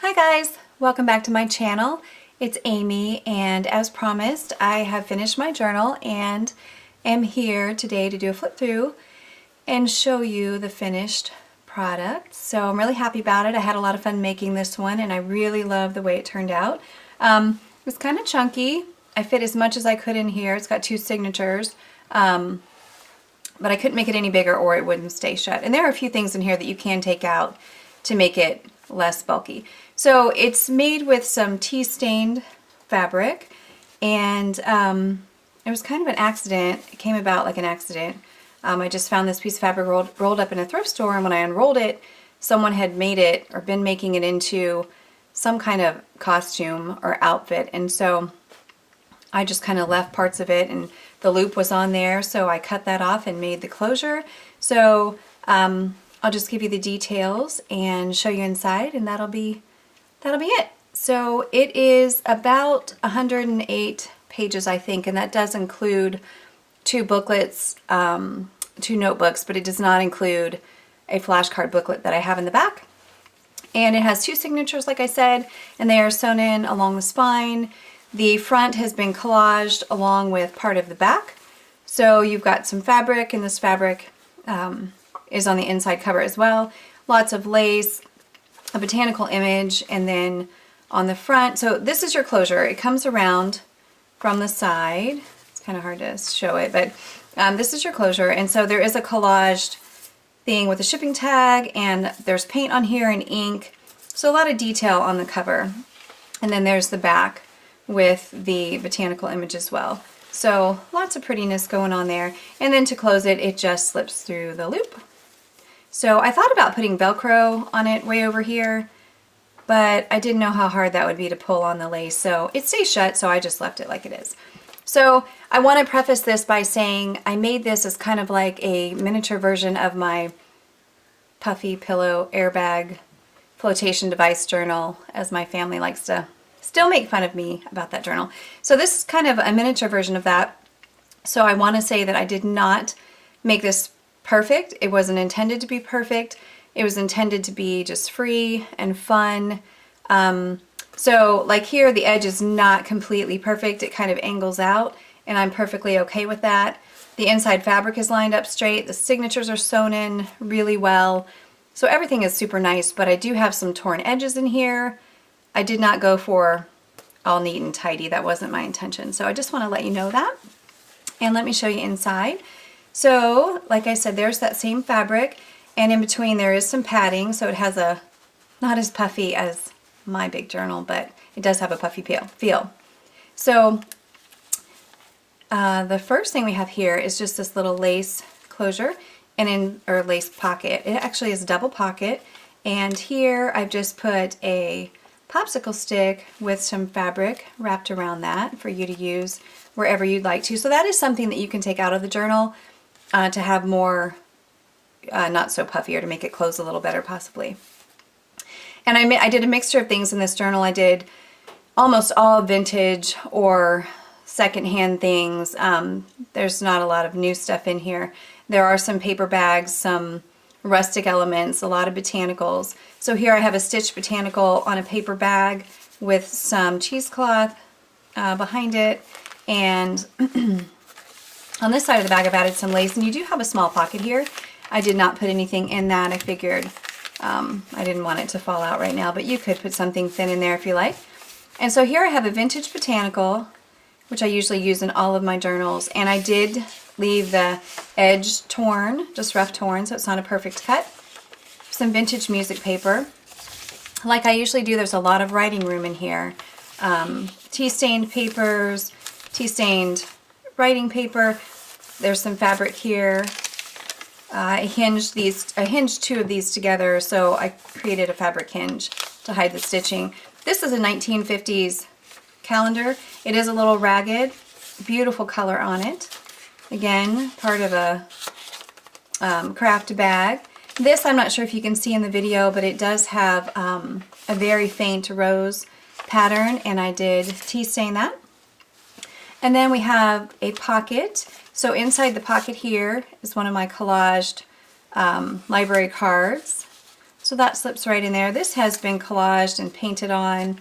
Hi guys, welcome back to my channel. It's Amy, and as promised I have finished my journal and am here today to do a flip through and show you the finished product. So I'm really happy about it. I had a lot of fun making this one and I really love the way it turned out. It was kind of chunky. I fit as much as I could in here. It's got two signatures, but I couldn't make it any bigger or it wouldn't stay shut. And there are a few things in here that you can take out to make it less bulky. So it's made with some tea-stained fabric, and it was kind of an accident. It came about like an accident. I just found this piece of fabric rolled up in a thrift store, and when I unrolled it, someone had made it or been making it into some kind of costume or outfit, and so I just kind of left parts of it, and the loop was on there, so I cut that off and made the closure. So I'll just give you the details and show you inside, and that'll be it. So it is about 108 pages, I think, and that does include two booklets, two notebooks, but it does not include a flashcard booklet that I have in the back. And it has two signatures, like I said, and they are sewn in along the spine. The front has been collaged along with part of the back. So you've got some fabric, and this fabric is on the inside cover as well. Lots of lace, a botanical image, and then on the front, so this is your closure. It comes around from the side. It's kind of hard to show it, but this is your closure, and so there is a collaged thing with a shipping tag, and there's paint on here and ink, so a lot of detail on the cover. And then there's the back with the botanical image as well. So lots of prettiness going on there. And then to close it, it just slips through the loop. So I thought about putting Velcro on it way over here, but I didn't know how hard that would be to pull on the lace. So it stays shut, so I just left it like it is. So I want to preface this by saying I made this as kind of like a miniature version of my puffy pillow airbag flotation device journal, as my family likes to still make fun of me about that journal. So this is kind of a miniature version of that. So I want to say that I did not make this perfect. It wasn't intended to be perfect. It was intended to be just free and fun. So like here, the edge is not completely perfect. It kind of angles out, and I'm perfectly okay with that. The inside fabric is lined up straight. The signatures are sewn in really well. So everything is super nice, but I do have some torn edges in here. I did not go for all neat and tidy. That wasn't my intention. So I just want to let you know that. And let me show you inside. So, like I said, there's that same fabric, and in between there is some padding, so it has a, not as puffy as my big journal, but it does have a puffy feel. So, the first thing we have here is just this little lace closure, or lace pocket. It actually is a double pocket, and here I've just put a popsicle stick with some fabric wrapped around that for you to use wherever you'd like to. So that is something that you can take out of the journal to have more, not so puffy, or to make it close a little better possibly. And I did a mixture of things in this journal. I did almost all vintage or secondhand things. There's not a lot of new stuff in here. There are some paper bags, some rustic elements, a lot of botanicals. So here I have a stitched botanical on a paper bag with some cheesecloth behind it, and on this side of the bag I've added some lace, and you do have a small pocket here. I did not put anything in that. I figured I didn't want it to fall out right now, but you could put something thin in there if you like. And so here I have a vintage botanical, which I usually use in all of my journals, and I did leave the edge torn, just rough torn, so it's not a perfect cut. Some vintage music paper. Like I usually do, there's a lot of writing room in here. Tea-stained papers, tea-stained writing paper. There's some fabric here. I hinged two of these together, so I created a fabric hinge to hide the stitching. This is a 1950s calendar. It is a little ragged, beautiful color on it. Again, part of a craft bag. This, I'm not sure if you can see in the video, but it does have a very faint rose pattern, and I did tea stain that. And then we have a pocket. So inside the pocket here is one of my collaged library cards. So that slips right in there. This has been collaged and painted on.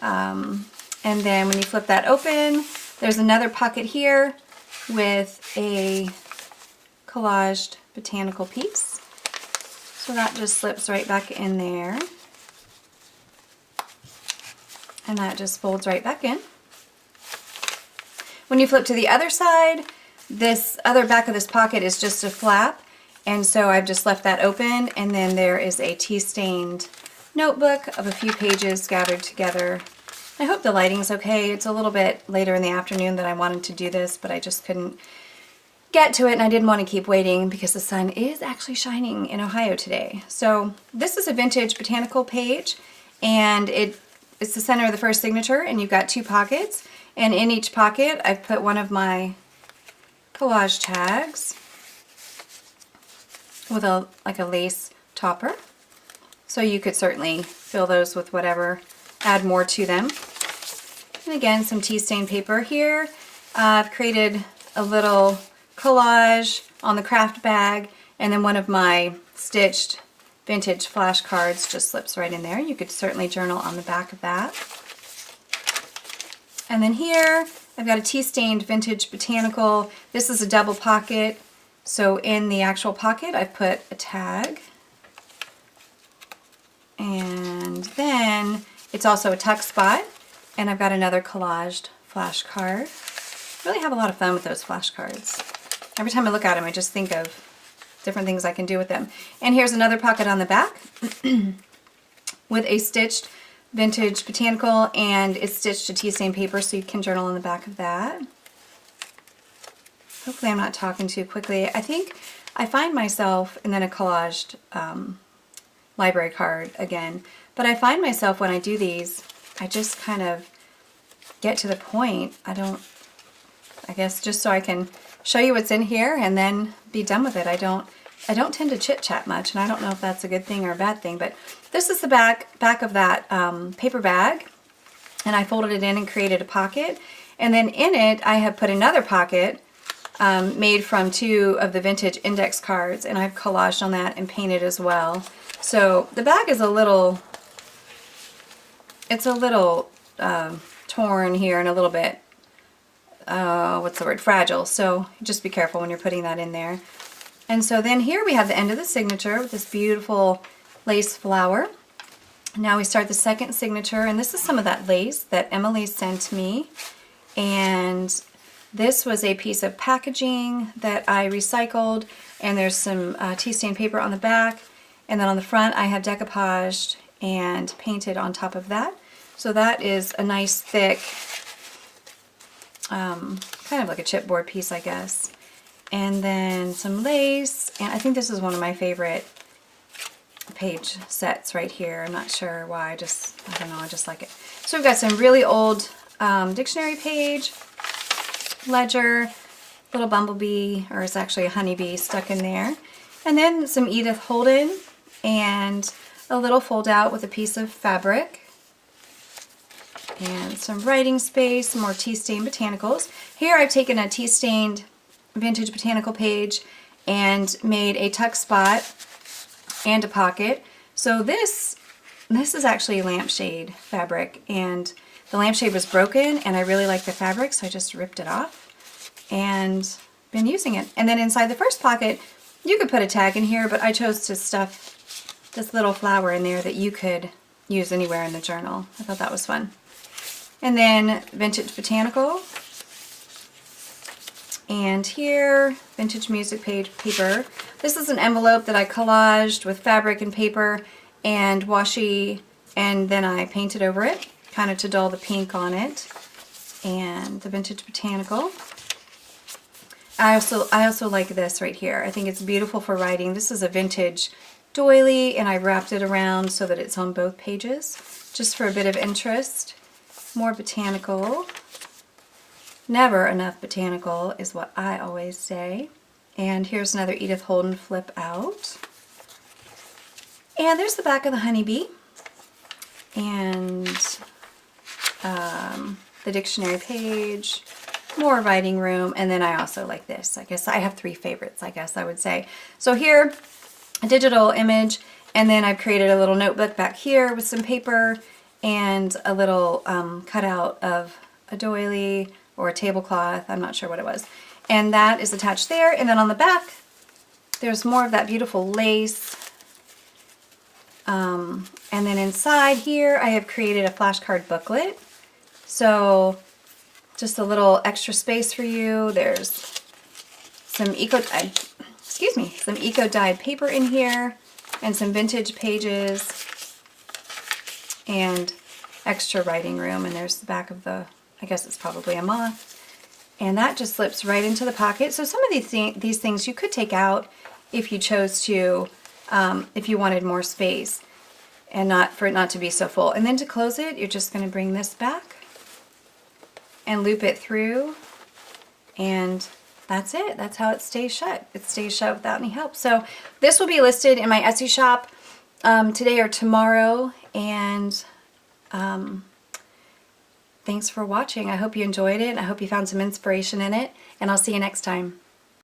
And then when you flip that open, there's another pocket here with a collaged botanical piece. So that just slips right back in there. And that just folds right back in. When you flip to the other side, this other back of this pocket is just a flap. And so I've just left that open, and then there is a tea-stained notebook of a few pages gathered together. I hope the lighting's okay. It's a little bit later in the afternoon that I wanted to do this, but I just couldn't get to it, and I didn't want to keep waiting because the sun is actually shining in Ohio today. So this is a vintage botanical page, and it's the center of the first signature, and you've got 2 pockets, and in each pocket I've put one of my collage tags with like a lace topper. So you could certainly fill those with whatever, add more to them. And again, some tea stain paper here. I've created a little collage on the craft bag, and then one of my stitched vintage flashcards just slips right in there. You could certainly journal on the back of that. And then here I've got a tea stained vintage botanical. This is a double pocket. So in the actual pocket, I've put a tag, and then it's also a tuck spot, and I've got another collaged flashcard. Really have a lot of fun with those flashcards. Every time I look at them, I just think of different things I can do with them. And here's another pocket on the back with a stitched vintage botanical, and it's stitched to tea stain paper, so you can journal on the back of that. Hopefully I'm not talking too quickly. I think I find myself, and then a collaged library card again, but I find myself when I do these, I just kind of get to the point. I guess just so I can show you what's in here and then be done with it. I don't tend to chit chat much, and I don't know if that's a good thing or a bad thing, but this is the back of that paper bag, and I folded it in and created a pocket, and then in it I have put another pocket made from 2 of the vintage index cards, and I've collaged on that and painted as well. So the bag is a little torn here and a little bit, what's the word, fragile, so just be careful when you're putting that in there. And so then here we have the end of the signature with this beautiful lace flower. Now we start the second signature, and this is some of that lace that Emily sent me, and this was a piece of packaging that I recycled, and there's some tea stain paper on the back, and then on the front I have decoupaged and painted on top of that. So that is a nice thick, kind of like a chipboard piece, I guess. And then some lace, and I think this is one of my favorite page sets right here. I'm not sure why, I don't know, I just like it. So we've got some really old dictionary page, ledger, little bumblebee, or it's actually a honeybee stuck in there, and then some Edith Holden, and a little fold out with a piece of fabric, and some writing space, some more tea stained botanicals. Here I've taken a tea stained vintage botanical page and made a tuck spot and a pocket. So this is actually lampshade fabric, and the lampshade was broken, and I really like the fabric, so I just ripped it off and been using it. And then inside the first pocket, you could put a tag in here, but I chose to stuff this little flower in there that you could use anywhere in the journal. I thought that was fun. And then vintage botanical. And here, vintage music page paper. This is an envelope that I collaged with fabric and paper and washi, and then I painted over it, kind of to dull the pink on it. And the vintage botanical. I also like this right here. I think it's beautiful for writing. This is a vintage doily, and I wrapped it around so that it's on both pages, just for a bit of interest. More botanical. Never enough botanical is what I always say. And here's another Edith Holden flip out. And there's the back of the honeybee. And the dictionary page. More writing room. And then I also like this. I guess I have 3 favorites, I guess I would say. So here, a digital image And then I've created a little notebook back here with some paper and a little cutout of a doily or a tablecloth. I'm not sure what it was. And that is attached there. And then on the back, there's more of that beautiful lace. And then inside here, I have created a flashcard booklet. So just a little extra space for you. There's some eco-dyed paper in here and some vintage pages and extra writing room. And there's the back of the, I guess it's probably a moth. And that just slips right into the pocket. So some of these things you could take out if you chose to, if you wanted more space and for it not to be so full. And then to close it, you're just going to bring this back and loop it through, and that's it. That's how it stays shut. It stays shut without any help. So this will be listed in my Etsy shop today or tomorrow, and thanks for watching. I hope you enjoyed it. I hope you found some inspiration in it, and I'll see you next time.